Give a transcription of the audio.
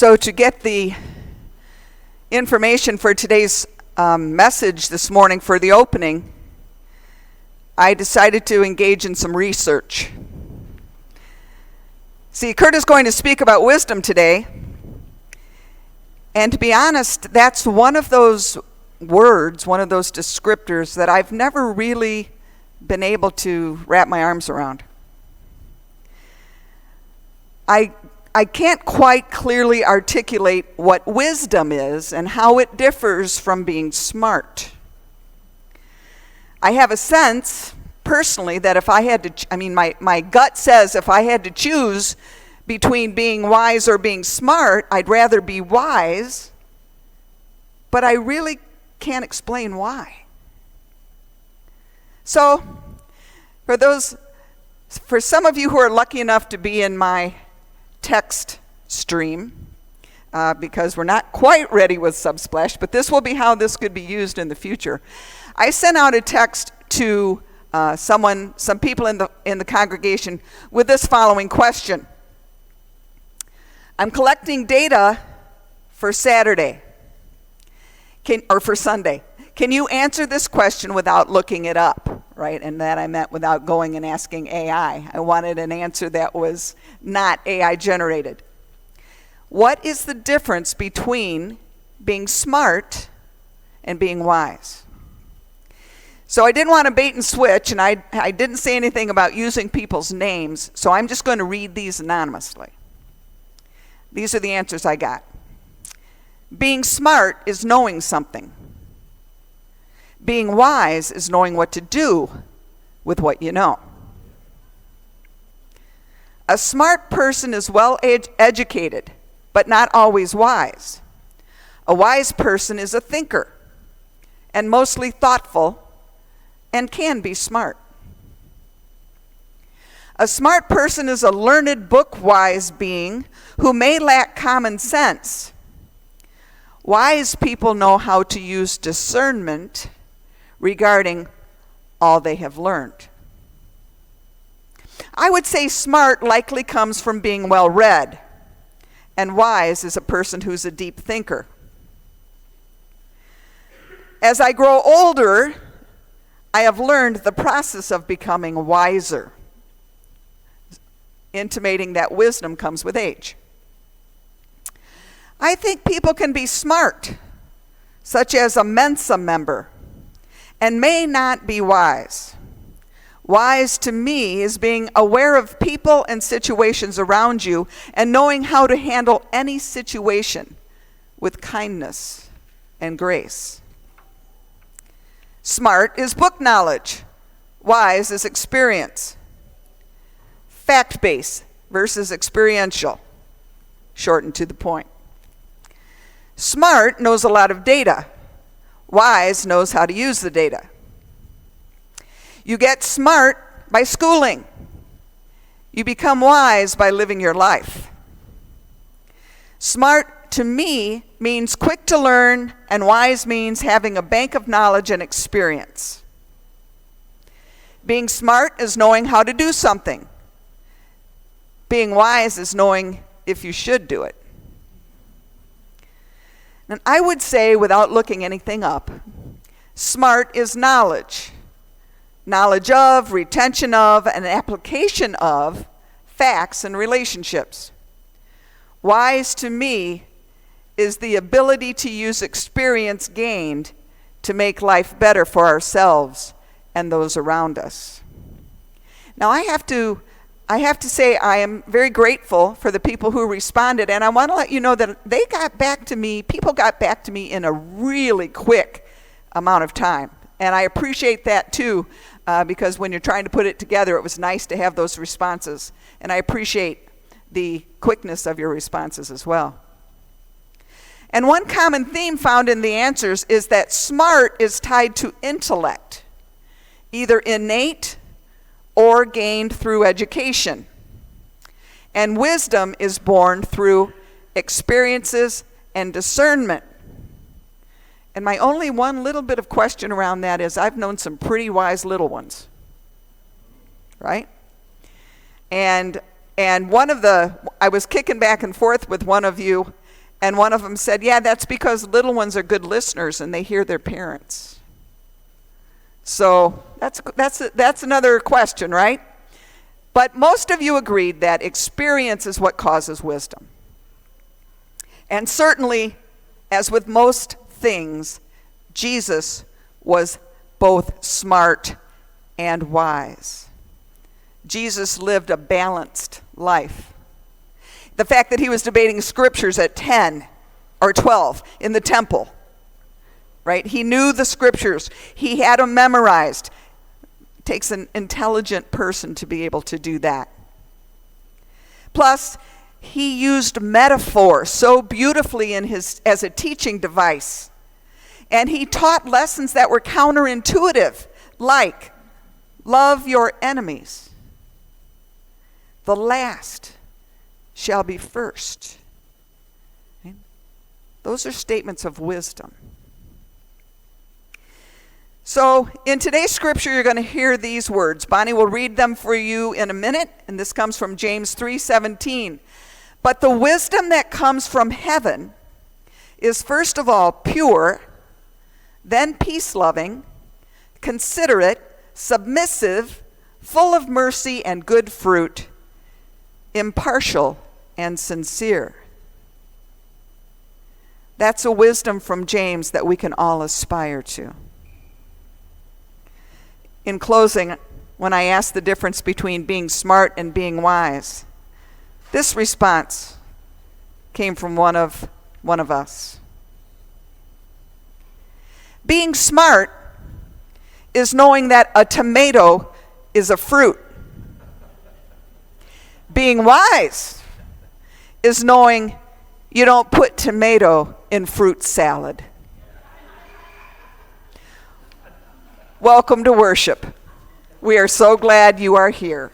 So to get the information for today's message this morning for the opening, I decided to engage in some research. See, Kurt is going to speak about wisdom today, and to be honest, that's one of those words, one of those descriptors that I've never really been able to wrap my arms around. I can't quite clearly articulate what wisdom is and how it differs from being smart. I have a sense, personally, that if I had to, my gut says if I had to choose between being wise or being smart, I'd rather be wise, but I really can't explain why. So, for some of you who are lucky enough to be in my text stream, because we're not quite ready with Subsplash, but this will be how this could be used in the future. I sent out a text to some people in the congregation with this following question. I'm collecting data for Saturday, or for Sunday. Can you answer this question without looking it up? Right, and that I meant without going and asking AI. I wanted an answer that was not AI generated. What is the difference between being smart and being wise? So I didn't want to bait and switch, and I didn't say anything about using people's names, so I'm just going to read these anonymously. These are the answers I got. Being smart is knowing something. Being wise is knowing what to do with what you know. A smart person is well educated, but not always wise. A wise person is a thinker, and mostly thoughtful, and can be smart. A smart person is a learned, book-wise being who may lack common sense. Wise people know how to use discernment regarding all they have learned. I would say smart likely comes from being well read, and wise is a person who's a deep thinker. As I grow older, I have learned the process of becoming wiser, intimating that wisdom comes with age. I think people can be smart, such as a Mensa member, and may not be wise. Wise to me is being aware of people and situations around you and knowing how to handle any situation with kindness and grace. Smart is book knowledge. Wise is experience. Fact-based versus experiential. Shortened to the point. Smart knows a lot of data. Wise knows how to use the data. You get smart by schooling. You become wise by living your life. Smart to me means quick to learn, and wise means having a bank of knowledge and experience. Being smart is knowing how to do something. Being wise is knowing if you should do it. And I would say, without looking anything up, smart is knowledge. Knowledge of, retention of, and application of facts and relationships. Wise to me is the ability to use experience gained to make life better for ourselves and those around us. Now I have to say I am very grateful for the people who responded, and I want to let you know that people got back to me in a really quick amount of time. And I appreciate that too, because when you're trying to put it together, it was nice to have those responses. And I appreciate the quickness of your responses as well. And one common theme found in the answers is that smart is tied to intellect, either innate or gained through education. And wisdom is born through experiences and discernment. And my only one little bit of question around that is I've known some pretty wise little ones, right? And I was kicking back and forth with one of you, And one of them said, yeah, that's because little ones are good listeners and they hear their parents. So that's another question, right? But most of you agreed that experience is what causes wisdom. And certainly, as with most things, Jesus was both smart and wise. Jesus lived a balanced life. The fact that he was debating scriptures at 10 or 12 in the temple, right? He knew the scriptures. He had them memorized. It takes an intelligent person to be able to do that. Plus, he used metaphor so beautifully as a teaching device. And he taught lessons that were counterintuitive, like love your enemies. The last shall be first. Okay? Those are statements of wisdom. So in today's scripture, you're going to hear these words. Bonnie will read them for you in a minute, and this comes from James 3:17. But the wisdom that comes from heaven is first of all pure, then peace-loving, considerate, submissive, full of mercy and good fruit, impartial and sincere. That's a wisdom from James that we can all aspire to. In closing, when I asked the difference between being smart and being wise, this response came from one of us. Being smart is knowing that a tomato is a fruit. Being wise is knowing you don't put tomato in fruit salad. Welcome to worship. We are so glad you are here.